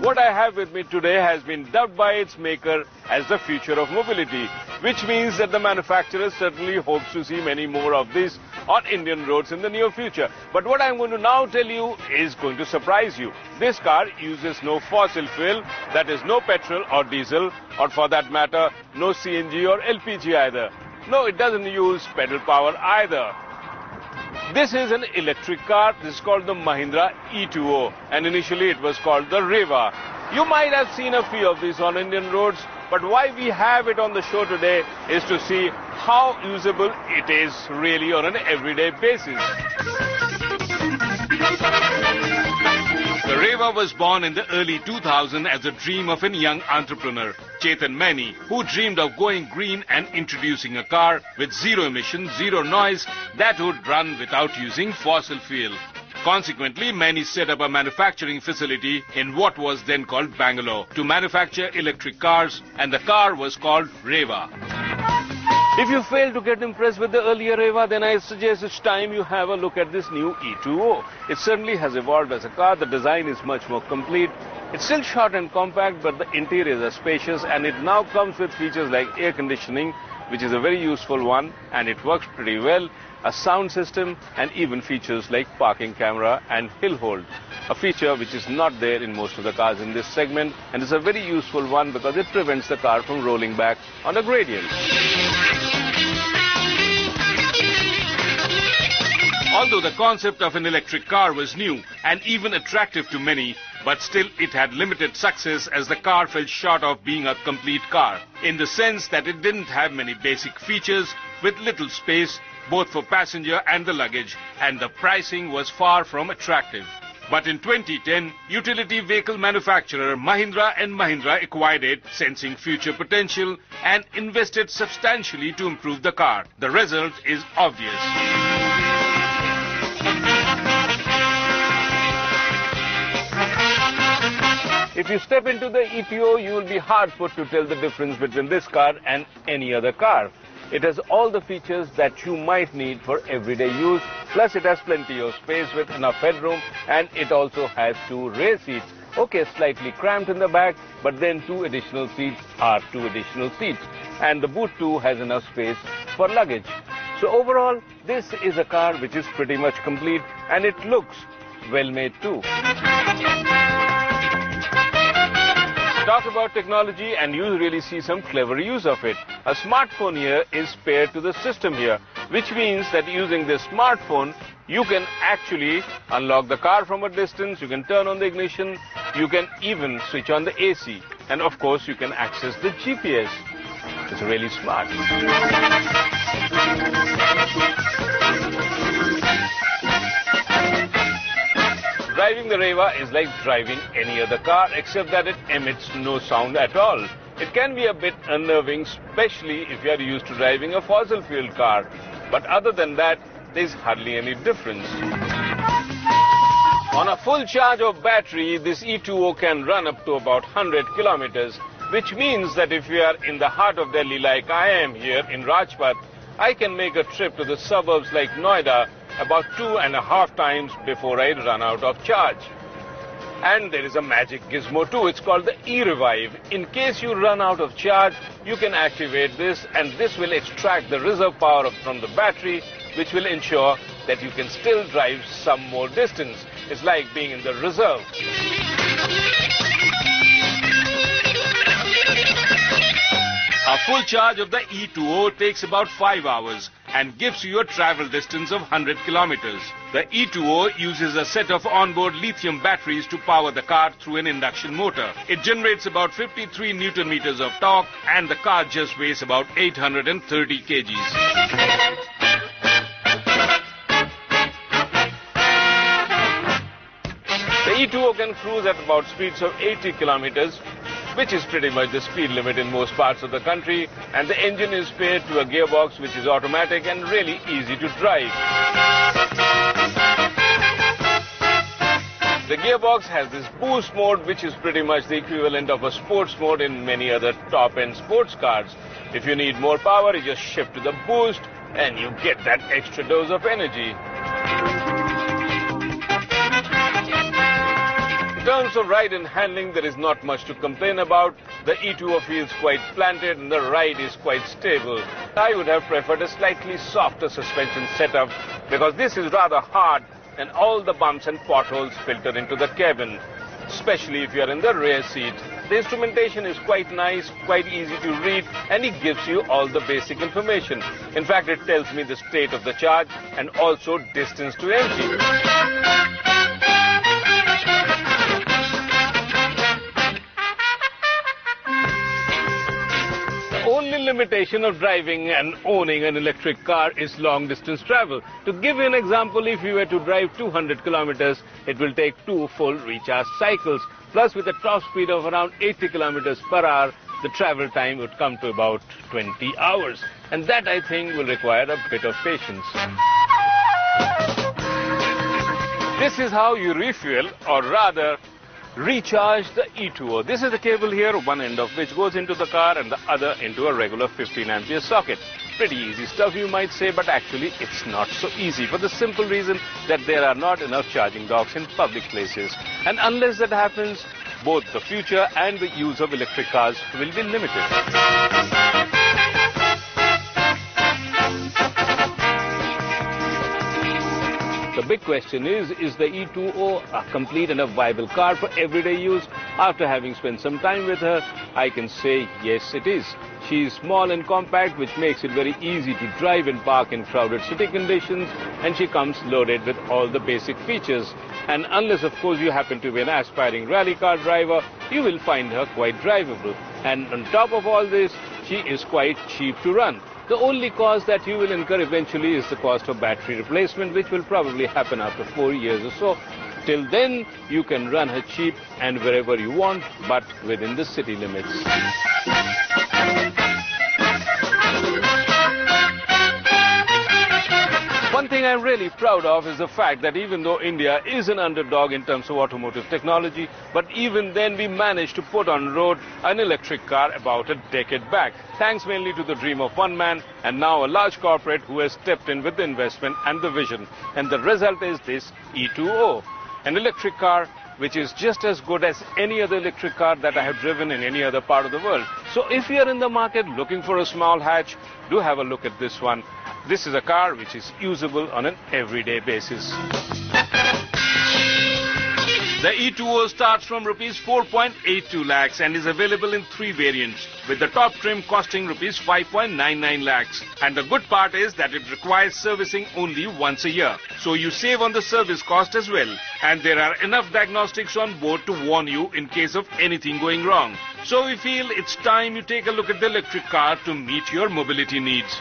What I have with me today has been dubbed by its maker as the future of mobility, which means that the manufacturer certainly hopes to see many more of these on Indian roads in the near future. But what I'm going to now tell you is going to surprise you. This car uses no fossil fuel, that is no petrol or diesel, or for that matter, no CNG or LPG either. No, it doesn't use pedal power either. This is an electric car. This is called the Mahindra E2O, and initially it was called the Reva. You might have seen a few of these on Indian roads, but why we have it on the show today is to see how usable it is really on an everyday basis. The Reva was born in the early 2000s as a dream of a young entrepreneur, Chetan Maini, who dreamed of going green and introducing a car with zero emission, zero noise that would run without using fossil fuel. Consequently, Maini set up a manufacturing facility in what was then called Bangalore to manufacture electric cars, and the car was called Reva. If you fail to get impressed with the earlier Reva, then I suggest it's time you have a look at this new E2O. It certainly has evolved as a car. The design is much more complete. It's still short and compact, but the interiors are spacious, and it now comes with features like air conditioning, which is a very useful one, and it works pretty well, a sound system, and even features like parking camera and hill hold, a feature which is not there in most of the cars in this segment, and it's a very useful one because it prevents the car from rolling back on a gradient. Although the concept of an electric car was new and even attractive to many, but still it had limited success as the car fell short of being a complete car, in the sense that it didn't have many basic features with little space, both for passenger and the luggage, and the pricing was far from attractive. But in 2010, utility vehicle manufacturer Mahindra & Mahindra acquired it, sensing future potential, and invested substantially to improve the car. The result is obvious. If you step into the E2O, you will be hard put to tell the difference between this car and any other car. It has all the features that you might need for everyday use, plus it has plenty of space with enough headroom, and it also has 2 rear seats. Okay, slightly cramped in the back, but then 2 additional seats are 2 additional seats. And the boot too has enough space for luggage. So overall, this is a car which is pretty much complete, and it looks well made too. Talk about technology and you really see some clever use of it. A smartphone here is paired to the system here, which means that using this smartphone, you can actually unlock the car from a distance, you can turn on the ignition, you can even switch on the AC, and of course you can access the GPS. It's really smart. Driving the Reva is like driving any other car, except that it emits no sound at all. It can be a bit unnerving, especially if you are used to driving a fossil fuel car. But other than that, there's hardly any difference. On a full charge of battery, this E2O can run up to about 100 kilometers, which means that if you are in the heart of Delhi like I am here in Rajpath, I can make a trip to the suburbs like Noida about 2.5 times before I run out of charge. And there is a magic gizmo too. It's called the E-Revive. In case you run out of charge, you can activate this, and this will extract the reserve power from the battery, which will ensure that you can still drive some more distance. It's like being in the reserve. A full charge of the E2O takes about 5 hours and gives you a travel distance of 100 kilometers. The E2O uses a set of onboard lithium batteries to power the car through an induction motor. It generates about 53 Newton meters of torque, and the car just weighs about 830 kgs. The E2O can cruise at about speeds of 80 kilometers, which is pretty much the speed limit in most parts of the country, and the engine is paired to a gearbox which is automatic and really easy to drive. The gearbox has this boost mode, which is pretty much the equivalent of a sports mode in many other top-end sports cars. If you need more power, you just shift to the boost and you get that extra dose of energy. terms of ride and handling, there is not much to complain about. The E2O feels quite planted and the ride is quite stable. I would have preferred a slightly softer suspension setup because this is rather hard and all the bumps and potholes filter into the cabin, especially if you are in the rear seat. The instrumentation is quite nice, quite easy to read, and it gives you all the basic information. In fact, it tells me the state of the charge and also distance to empty. The only limitation of driving and owning an electric car is long distance travel. To give you an example, if you were to drive 200 kilometers, it will take 2 full recharge cycles. Plus, with a top speed of around 80 kilometers per hour, the travel time would come to about 20 hours. And that, I think, will require a bit of patience. This is how you refuel, or rather, recharge the E2O. This is the cable here, one end of which goes into the car and the other into a regular 15 ampere socket. Pretty easy stuff, you might say, but actually it's not so easy for the simple reason that there are not enough charging docks in public places. And unless that happens, both the future and the use of electric cars will be limited. The big question is the E2O a complete and a viable car for everyday use? After having spent some time with her, I can say yes, it is. She is small and compact, which makes it very easy to drive and park in crowded city conditions, and she comes loaded with all the basic features. And unless, of course, you happen to be an aspiring rally car driver, you will find her quite drivable. And on top of all this, she is quite cheap to run. The only cost that you will incur eventually is the cost of battery replacement, which will probably happen after 4 years or so. Till then, you can run her cheap and wherever you want, but within the city limits. One thing I'm really proud of is the fact that even though India is an underdog in terms of automotive technology, but even then we managed to put on road an electric car about a decade back, thanks mainly to the dream of one man and now a large corporate who has stepped in with the investment and the vision. And the result is this E2O, an electric car which is just as good as any other electric car that I have driven in any other part of the world. So if you are in the market looking for a small hatch, do have a look at this one. This is a car which is usable on an everyday basis. The E2O starts from rupees 4.82 lakhs and is available in 3 variants, with the top trim costing rupees 5.99 lakhs. And the good part is that it requires servicing only once a year. So you save on the service cost as well. And there are enough diagnostics on board to warn you in case of anything going wrong. So we feel it's time you take a look at the electric car to meet your mobility needs.